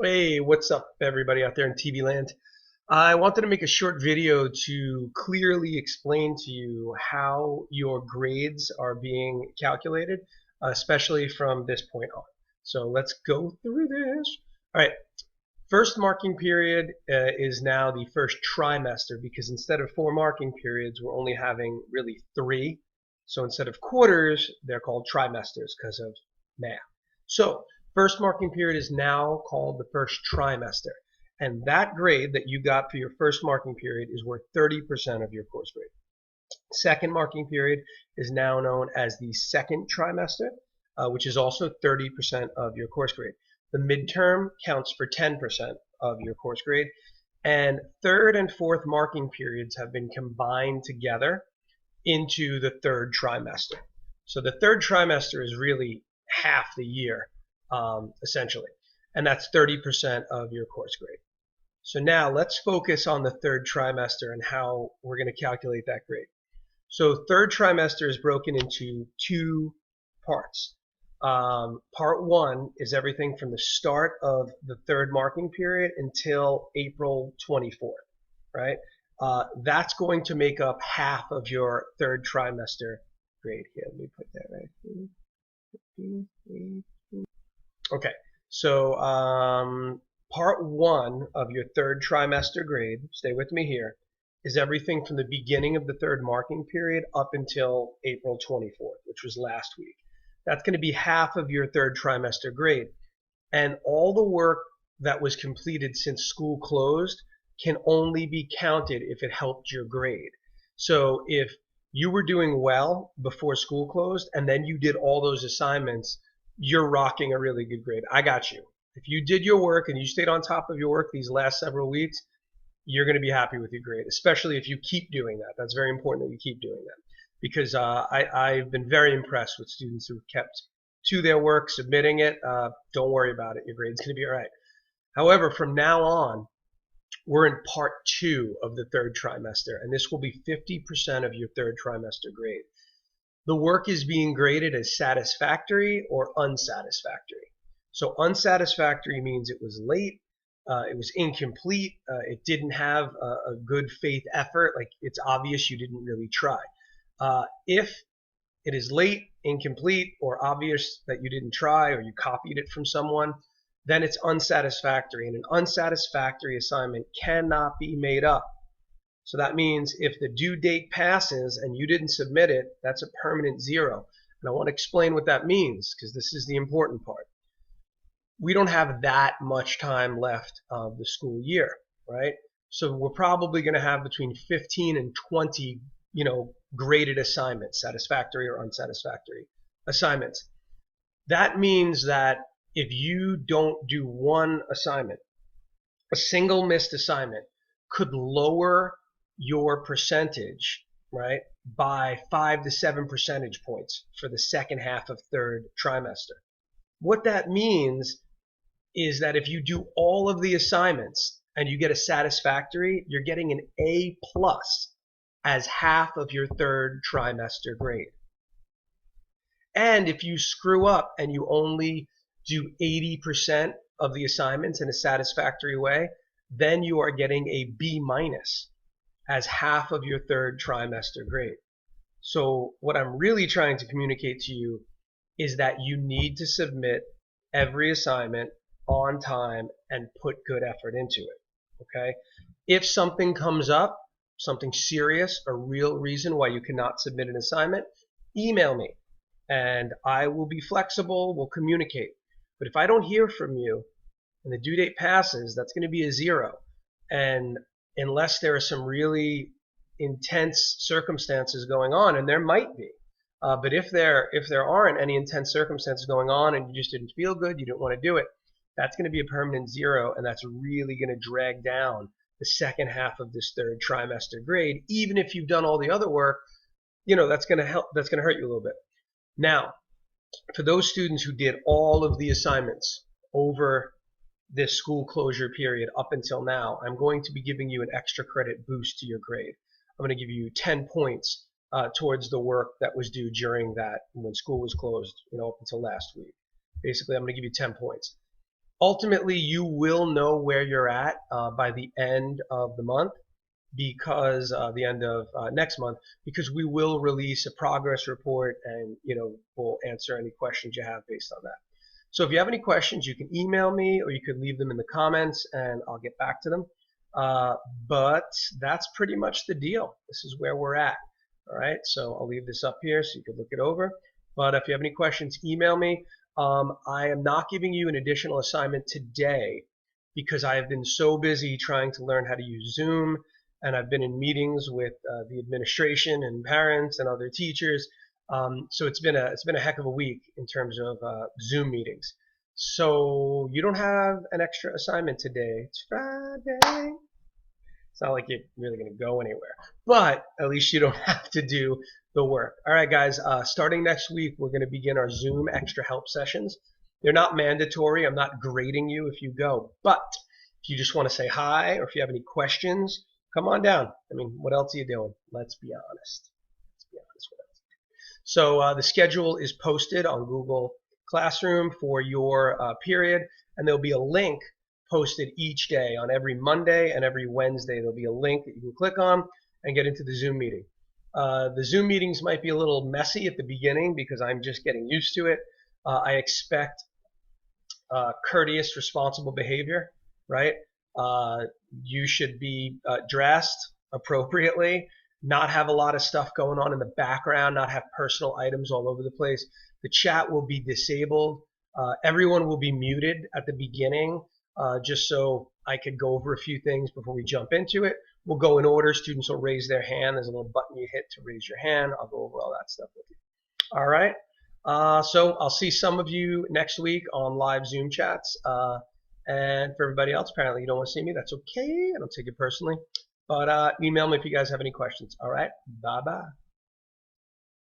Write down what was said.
Hey, what's up, everybody out there in TV land? I wanted to make a short video to clearly explain to you how your grades are being calculated, especially from this point on. So let's go through this. All right, first marking period is now the first trimester because instead of 4 marking periods, we're only having really 3. So instead of quarters, they're called trimesters because of math. So first marking period is now called the first trimester. And that grade that you got for your first marking period is worth 30% of your course grade. Second marking period is now known as the second trimester, which is also 30% of your course grade. The midterm counts for 10% of your course grade. And third and fourth marking periods have been combined together into the third trimester. So the third trimester is really half the year, essentially. And that's 30% of your course grade. So now let's focus on the third trimester and how we're going to calculate that grade. So third trimester is broken into 2 parts. Part 1 is everything from the start of the third marking period until April 24th, right? That's going to make up half of your third trimester grade. Here, let me put that right. Okay, so part 1 of your third trimester grade, stay with me here, is everything from the beginning of the third marking period up until April 24th, which was last week. That's going to be half of your third trimester grade. And all the work that was completed since school closed can only be counted if it helped your grade. So if you were doing well before school closed and then you did all those assignments, you're rocking a really good grade. I got you. If you did your work and you stayed on top of your work these last several weeks, you're going to be happy with your grade, especially if you keep doing that. That's very important that you keep doing that because I've been very impressed with students who've kept to their work, submitting it. Don't worry about it. Your grade's going to be all right. However, from now on, we're in part 2 of the third trimester, and this will be 50% of your third trimester grade. The work is being graded as satisfactory or unsatisfactory. So unsatisfactory means it was late, it was incomplete, it didn't have a good faith effort, like it's obvious you didn't really try. If it is late, incomplete, or obvious that you didn't try or you copied it from someone, then it's unsatisfactory. And an unsatisfactory assignment cannot be made up. So that means if the due date passes and you didn't submit it, that's a permanent 0. And I want to explain what that means because this is the important part. We don't have that much time left of the school year, right? So we're probably going to have between 15 and 20, graded assignments, satisfactory or unsatisfactory assignments. That means that if you don't do one assignment, a single missed assignment could lower your percentage, right, by 5 to 7 percentage points for the second half of third trimester. What that means is that if you do all of the assignments and you get a satisfactory, you're getting an A+ as half of your third trimester grade. And if you screw up and you only do 80% of the assignments in a satisfactory way, then you are getting a B- as half of your third trimester grade. So what I'm really trying to communicate to you is that you need to submit every assignment on time and put good effort into it, okay? If something comes up, something serious, a real reason why you cannot submit an assignment, email me and I will be flexible, we'll communicate. But if I don't hear from you and the due date passes, that's going to be a 0. And unless there are some really intense circumstances going on, and there might be, but if there aren't any intense circumstances going on and you just didn't feel good, you didn't want to do it, that's going to be a permanent 0, and that's really going to drag down the second half of this third trimester grade. Even if you've done all the other work, that's going to hurt you a little bit. Now, for those students who did all of the assignments over this school closure period up until now, I'm going to be giving you an extra credit boost to your grade. I'm going to give you 10 points towards the work that was due during that when school was closed, up until last week. Basically, I'm going to give you 10 points. Ultimately, you will know where you're at by the end of the month, because the end of next month, because we will release a progress report, and we'll answer any questions you have based on that. So if you have any questions, you can email me or you could leave them in the comments and I'll get back to them. But that's pretty much the deal. This is where we're at. All right, so I'll leave this up here so you can look it over. But if you have any questions, email me. I am not giving you an additional assignment today because I have been so busy trying to learn how to use Zoom, and I've been in meetings with the administration and parents and other teachers. So it's been a heck of a week in terms of Zoom meetings. So you don't have an extra assignment today. It's Friday. It's not like you're really going to go anywhere, but at least you don't have to do the work. All right, guys. Starting next week, we're going to begin our Zoom extra help sessions. They're not mandatory. I'm not grading you if you go, but if you just want to say hi or if you have any questions, come on down. I mean, what else are you doing? Let's be honest. Let's be honest with it. So the schedule is posted on Google Classroom for your period, and there'll be a link posted each day. On every Monday and every Wednesday, there'll be a link that you can click on and get into the Zoom meeting. The Zoom meetings might be a little messy at the beginning because I'm just getting used to it. I expect courteous, responsible behavior, right? You should be dressed appropriately, not have a lot of stuff going on in the background, not have personal items all over the place. The chat will be disabled. Everyone will be muted at the beginning, just so I could go over a few things before we jump into it. We'll go in order. Students will raise their hand. There's a little button you hit to raise your hand. I'll go over all that stuff with you. All right. So I'll see some of you next week on live Zoom chats. And for everybody else, apparently you don't want to see me. That's okay. I don't take it personally. But email me if you guys have any questions. All right. Bye-bye.